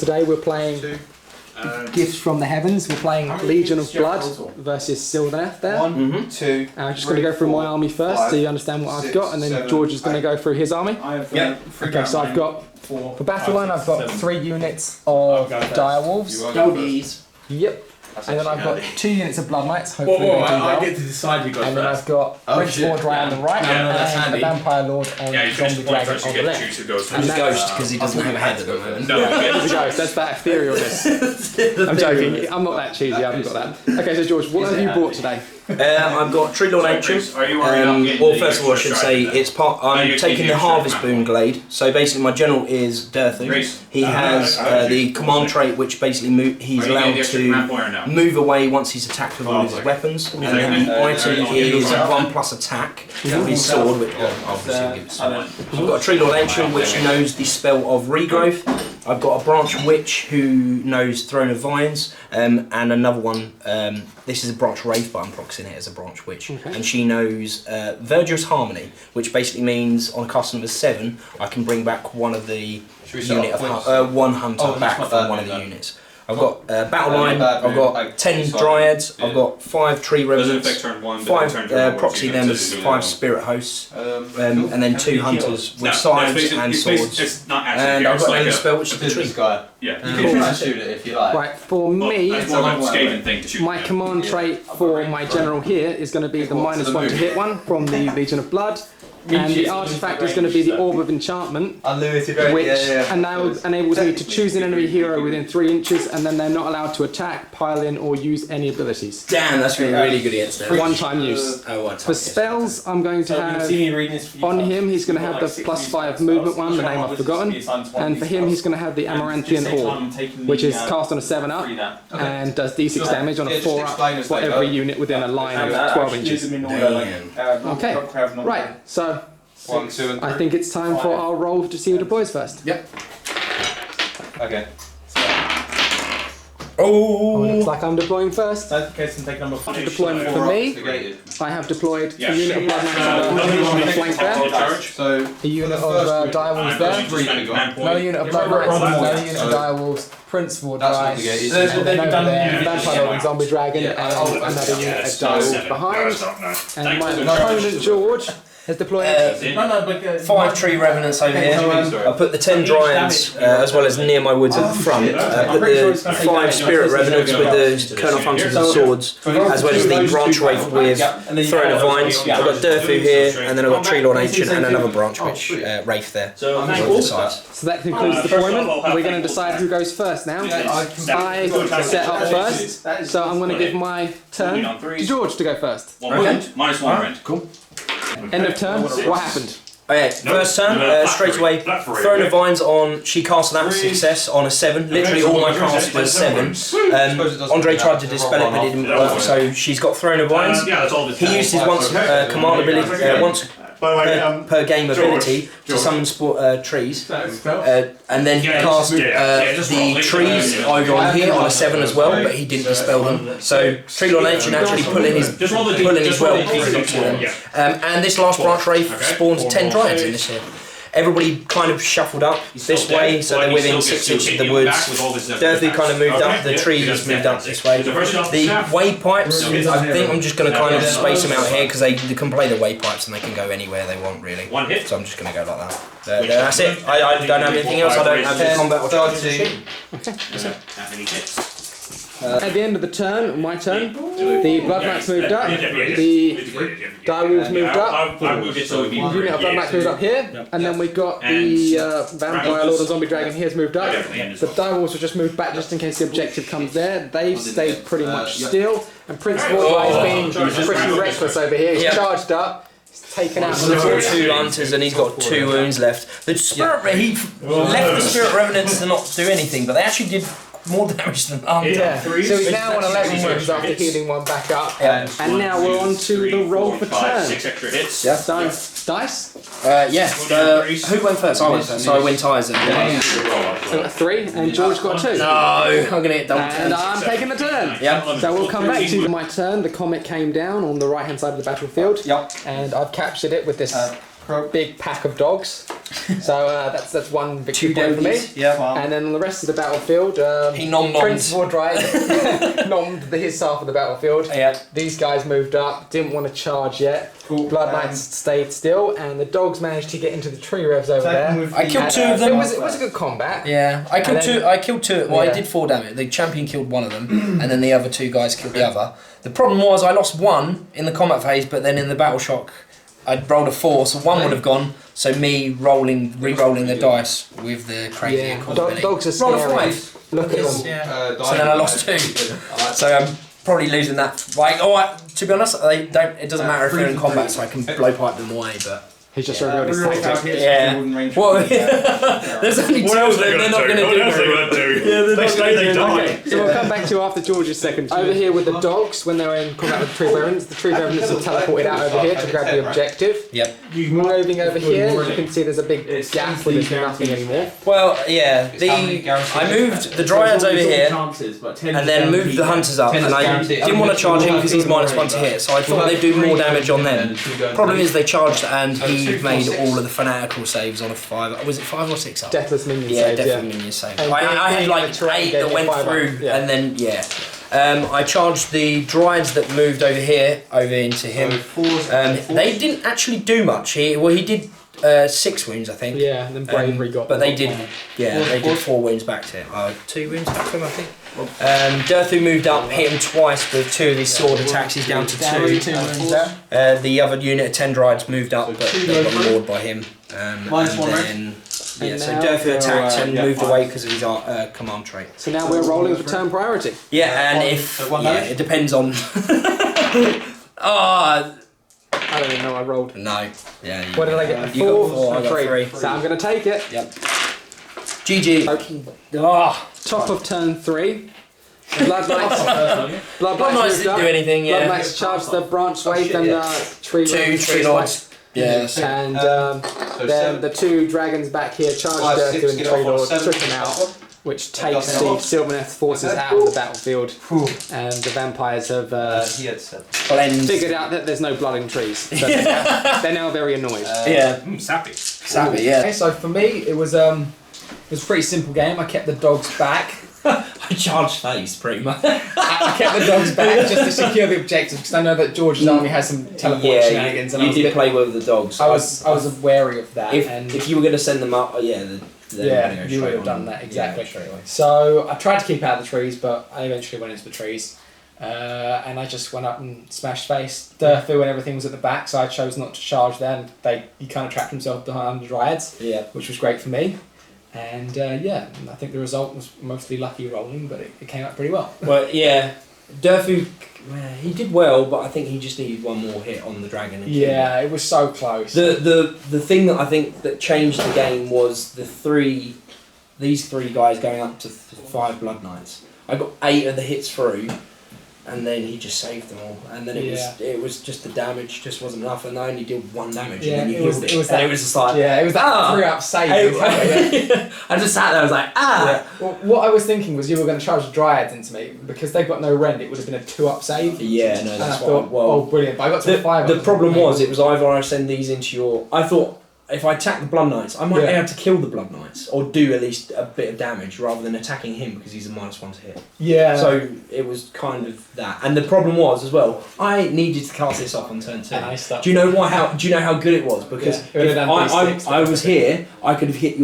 Today we're playing Gifts from the Heavens. We're playing Legion of Blood versus Sylvaneth there. I'm just going to go through my army first so you understand what I've got, and then George is going to go through his army. Okay, so I've got, for battle line, I've got 3 units of dire wolves. Yep. And then I've got 2 units of blood knights, hopefully they do well. I get to decide who goes and then I've got Prince Wardry on the right, and the Vampire Lord on Zombie Dragon on the left. And the Ghost, because he doesn't have a head at the moment. No, he's a ghost, that's that etherealness. I'm joking, I'm not that cheesy, I haven't got that. Okay, so George, what have you brought today? I've got Tree Lord Ancient. Well, first of all, I should say I'm taking the Harvest Boon Glade. So basically, my general is Durthu. He has the command trait, which basically he's allowed to move away once he's attacked with all of his weapons. And then the item is 1+ attack with his sword, which obviously gives. I've got a Tree Lord Ancient, which knows the spell of Regrowth. I've got a Branch Witch who knows Throne of Vines, and another one. This is a Branch Wraith, but I'm proxying it as a Branch Witch, and she knows Verdurous Harmony, which basically means on a cast number 7, I can bring back one of the one hunter back from one of the units. I've got battle line, I've got 10 dryads, I've got 5 tree revenants, 5 proxy them as 5 spirit hosts, and then 2 hunters with scythes and swords. And I've got another spell which is the tree. Yeah, you can shoot it if you like. Right, for me, my command trait for my general here is going to be the -1 to hit one from the Legion of Blood. And the artifact is going to be the Orb of Enchantment, which enables me to choose an enemy hero within 3 inches, and then they're not allowed to attack, pile in, or use any abilities. Damn, that's going to be really good against them. One-time use. For spells, I'm going to have, on him, he's going to have the +5 movement one, the name I've forgotten, and for him, he's going to have the Amaranthian Orb, which is cast on a 7-up, and does D6 damage on a 4-up for every unit within a line of 12 inches. Okay, right, so 1, 2, and 3. I think it's time for our roll to see who deploys first. Yep. Okay. Oh, looks like I'm deploying first. Okay, so take number 5. Deployment for me, I have deployed a unit of blood knights on the flank there. So a unit of dire wolves there. Another unit of blood knights, another unit of dire wolves. Prince Wardry, Vampire Lord and Zombie Dragon, and another unit of dire wolves behind. And my opponent George has deployed 5 tree revenants over here. I put the 10 dryads as well as near my woods at the front. I put the 5 spirit revenants with the Colonel Hunters and swords, as well as the Branch Wraith with Throne of Vines. I've got Durthu here, and then I've got Tree Lord Ancient and another Branch Witch Wraith there. So that concludes deployment. We're going to decide who goes first now. I set up first, so I'm going to give my turn to George to go first. -1 rend. Cool. End of turn. What happened? Okay, first turn, straight away, Throne of Vines on, she cast that success on a 7, literally all my casts were 7. Andre tried to dispel it but it didn't work, so she's got Throne of Vines. He used his once command ability, once per game ability to summon trees, and then he cast the trees over on here on a 7 as well, but he didn't dispel them. So Tree Lord Ancient actually pulling his well, and this last Branch Wraith spawned 10 dryads in this here. Everybody kind of shuffled up this way, so they're within 6 inches of the woods. Durthu kind of moved up, the trees moved up this way. The wave pipes, I think I'm just going to kind of space them out here because they can play the wave pipes and they can go anywhere they want really. So I'm just going to go like that. That's it. I don't have anything else. I don't have the combat or charge. Okay, that's it. At the end of the turn, my turn, the Blood Knights moved up, the dire wolves moved up, the unit of Blood Knights moved up here, and then we got the Vampire Lord and Zombie Dragon here's moved up. The dire wolves will just move back just in case the objective comes there. They've stayed pretty much still, and Prince Wardry is being pretty reckless over here. He's charged up. Taken out the 2 hunters and he's got 2 wounds left. The spirit he left the spirit revenants to not do anything, but they actually did more damage than hunter. Yeah. So he's now on 11 wounds after healing 1 back up. And now we're on to the roll for turn. 6 extra hits. Yeah. So dice. Yeah. Who went first? I went first. So I win ties then. So 3 and George got 2. No, I'm gonna get double turns. And I'm taking the turn. Yep. So we'll come back to my turn. The comet came down on the right hand side of the battlefield. Yep. And I've captured it with this big pack of dogs. So that's one victory 2 point for me. bogeys. Yeah. And then on the rest of the battlefield, He nom-nommed. Prince Vordry nommed his half of the battlefield. Yeah. These guys moved up, didn't want to charge yet. Cool. Blood Knights stayed still, and the dogs managed to get into the tree revs over there. I killed And, 2 of them. It was a good combat. Yeah, I killed And then- 2. I killed 2. Well, Yeah. I did 4 damage. The champion killed 1 of them, and then the other 2 guys killed the other. The problem was I lost 1 in the combat phase, but then in the battle shock, I rolled a 4, so 1 would have gone. So me re-rolling the dice with the crazy ability. Dogs are Roll a scary. 5. Look at them. Yeah. So then I lost 2. So I'm probably losing that. Like, to be honest, they don't. It doesn't matter if they're in combat, so I can blowpipe them away. But He's just revealed his tactics. yeah. Well, there's only 2 of them. They're not going to do do? Yeah, they're not going to do. die. So we'll come back to after George's second. Over here with the dogs, when they're in combat with the tree barons, the tree barons are teleported out over here to grab the objective. Yep. Moving over here, you can see there's a big gap where there's nothing anymore. Well, yeah. I moved the dryads over here, and then moved the hunters up, and I didn't want to charge him because he's -1 to hit, so I thought they'd do more damage on them. Problem is they charged, and he made all of the fanatical saves on a 5. Was it 5 or 6 up? Deathless minion Yeah, saves, definitely minion save. And I had being like in the terrain 8 gave that you went 5 up, through, yeah. and then yeah. I charged the dryads that moved over here over into him. They didn't actually do much. He did 6 wounds, I think. Yeah, and then bravery got. But they did, they did 4 wounds back to him. 2 wounds back to him, I think. Durthu moved up, hit him twice with 2 of his sword attacks. He's down to 2. The other unit of 10 dryads moved up, but they got maured by him. Yeah, so Durthu attacked and moved away because of his command trait. So now we're rolling for turn priority. Yeah, and it depends on. I don't even know I rolled. No. Yeah. What did I get? You got 4. I got 3. 3. So I'm going to take it. Yep. GG. Top of turn 3. Blood Knights. Blood Knights didn't do anything. Yeah. Blood Knights charged the branch wave and the tree. 2 tree lords. Yeah. And then the 2 dragons back here charged Durthu and the tree lord, took him out, which takes the Sylvaneth forces out of the battlefield. And the vampires have figured out that there's no blood in trees. So they're now very annoyed. Sappy. Sappy, yeah. Okay, so for me, it was a pretty simple game. I kept the dogs back. I charged face pretty much. I kept the dogs back just to secure the objectives because I know that George's army has some teleport shenanigans. And you did play well with the dogs. I was wary of that. If you were going to send them up, you would have done that exactly. So I tried to keep out of the trees, but I eventually went into the trees, and I just went up and smashed face. Durthu and everything was at the back, so I chose not to charge them. He kind of trapped himself behind the dryads, which was great for me. And I think the result was mostly lucky rolling, but it came out pretty well. Well, yeah, Durthu, he did well, but I think he just needed 1 more hit on the dragon. And it was so close. The thing that I think that changed the game was these 3 guys going up to 5 Blood Knights. I got 8 of the hits through, and then he just saved them all. And then it was just the damage just wasn't enough, and I only did 1 damage. Yeah, and then it was just like it was that 3-up save. I just sat there. I was like, Yeah. Well, what I was thinking was you were going to charge the dryads into me because they've got no rend. It would have been a 2-up save. Yeah, no, And I that's thought, well, brilliant! But I got to a 5. The problem was it was either I send these into your. I thought if I attack the Blood Knights, I might be able to kill the Blood Knights or do at least a bit of damage rather than attacking him because he's a -1 to hit. Yeah. So it was kind of that, and the problem was as well. I needed to cast this off on turn 2. And I stuck. Do you know why? Do you know how good it was? Because if I was here, I could have hit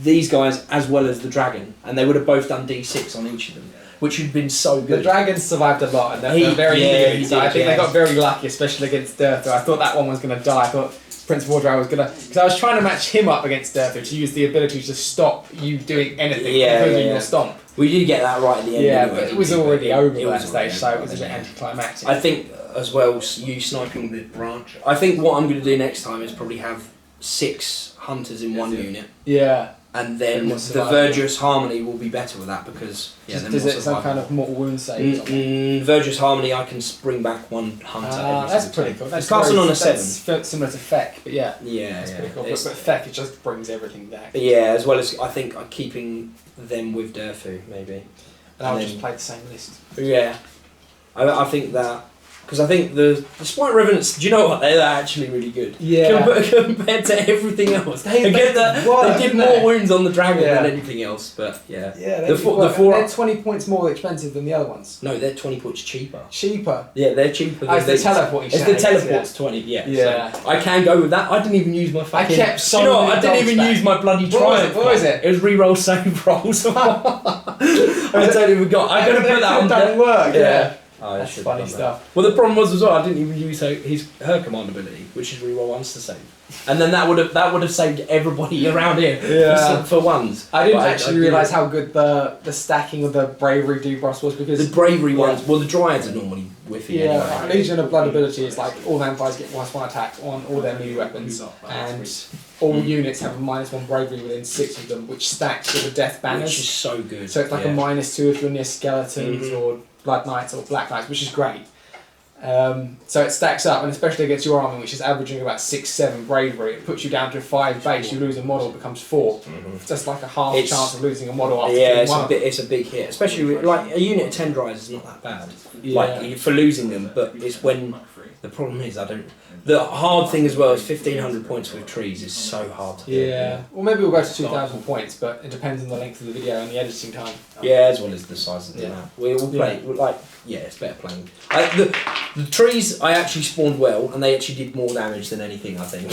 these guys as well as the dragon, and they would have both done D6 on each of them, which would have been so good. The dragons survived a lot, and they're very good. So I think they got very lucky, especially against Durthu. I thought that one was going to die. I thought Prince Vordry was going to... Because I was trying to match him up against Durthu to use the ability to stop you doing anything, including your stomp. We did get that right at the end. Yeah, anyway, but it was already over at that already stage, so it was a bit anticlimactic. I think, as well, you sniping the branch. I think what I'm going to do next time is probably have 6 hunters in 1 unit. Yeah. And then the Verdurous Harmony will be better with that because does it some kind of mortal wound save? Verdurous Harmony, I can bring back 1 hunter. That's pretty cool. That's casting on a 7. That's similar to Feck, but that's pretty cool. But Feck, it just brings everything back. Yeah, as well as I think keeping them with Durthu maybe. And I'll just play the same list. Yeah, I think that because I think the Spike Revenants, do you know what, they're actually really good. Yeah. Compared to everything else. They did more wounds on the dragon than anything else, but yeah. Yeah, the four they're 20 points more expensive than the other ones. No, they're 20 points cheaper. Cheaper? Yeah, they're cheaper. It's the teleporting It's the teleport's 20, yeah. So I can go with that. I didn't even use my fucking... I kept so you know many what, I didn't even use my bloody triumph. What was it? It was reroll save rolls. I totally forgot. I'm going to put that on Don't work, yeah. Oh, that's funny stuff. Well, the problem was as well, I didn't even use her command ability, which is reroll ones to save, and then that would have saved everybody around here for ones. I didn't actually realise how good the stacking of the bravery debuffs was, because the bravery ones. Well, the dryads are normally whiffy. Yeah, anyway. Legion of Blood ability is like all vampires get +1 attack on all their melee weapons, and all units have a -1 bravery within 6 of them, which stacks with the death banners. Which is so good. So it's like a -2 if you're near skeletons or Blood Knights or Black Knights, which is great. So it stacks up, and especially against your army, which is averaging about 6-7 bravery, it puts you down to 5 base. You lose a model, it becomes 4. Just like a half chance of losing a model after it's a big hit, especially with, like a unit of 10 dryers is not that bad. Like for losing them, but it's when the problem is the hard thing as well is 1500 points with trees is so hard to do. Well, maybe we'll go to 2000 points, but it depends on the length of the video and the editing time. Yeah, as well as the size of the map. We'll play it's better playing. The trees I actually spawned well, and they actually did more damage than anything, I think.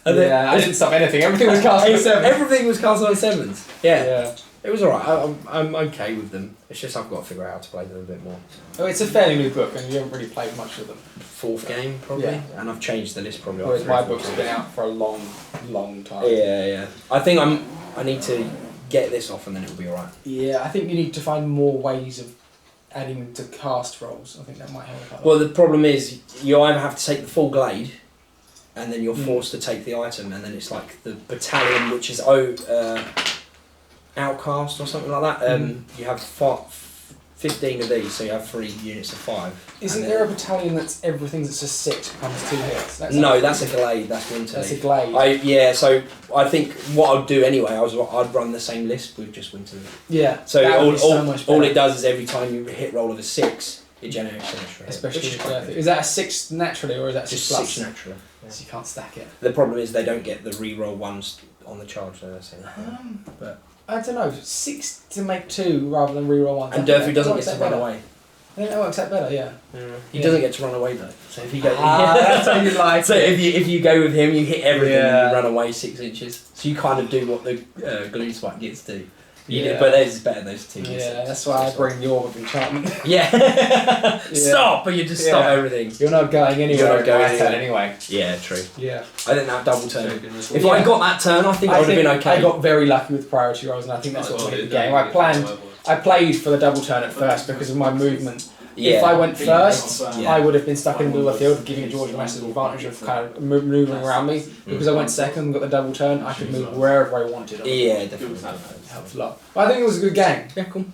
I didn't stop anything. Everything was cast on 7. Everything was cast on 7s. Yeah. It was alright. I'm okay with them. It's just I've got to figure out how to play them a bit more. Oh, it's a fairly new book, and you haven't really played much of them. 4th game probably, and I've changed the list probably. Whereas my books have been out for a long, long time. Yeah. I think I need to get this off, and then it'll be alright. Yeah, I think you need to find more ways of adding to cast rolls. I think that might help. Well, the problem is you either have to take the full glade, and then you're forced to take the item, and then it's like the battalion, which is outcast or something like that. You have 15 of these, so you have 3 units of 5. Isn't there a battalion that's everything that's just 6 becomes 2 hits? That's a glade. That's winter. That's a glade. So I think what I'd do anyway, I'd run the same list with just winter. Yeah. So all it does is every time you hit roll of a 6, it generates an extra hit. Especially is that a 6 naturally, or is that just 6 6 naturally? Yeah. So you can't stack it. The problem is they don't get the reroll ones on the charge, so that's it. But I don't know, 6 to make 2 rather than reroll 1. And Durfee doesn't get to run away. I think that works out better, yeah. He doesn't get to run away though. So if you go, that's how you like. So if you go with him, you hit everything and you run away 6 inches. So you kind of do what the glue spike gets to. But theirs is better than those 2. Yeah, that's why I bring your with enchantment. Stop! But you just stop everything. You're not going anywhere. You're not going anyway. Yeah, true. Yeah. I think that double turn. If I got that turn, I think I would have been okay. I got very lucky with priority rolls, and I think that's what made the game. I played for the double turn at first because of my movement. Yeah. If I went first, I would have been stuck in the middle of the field, giving George a massive advantage of kind of manoeuvring around me. Because I went second and got the double turn, I could move wherever I wanted. Yeah, definitely. Helped a lot. But I think it was a good game. Yeah, cool.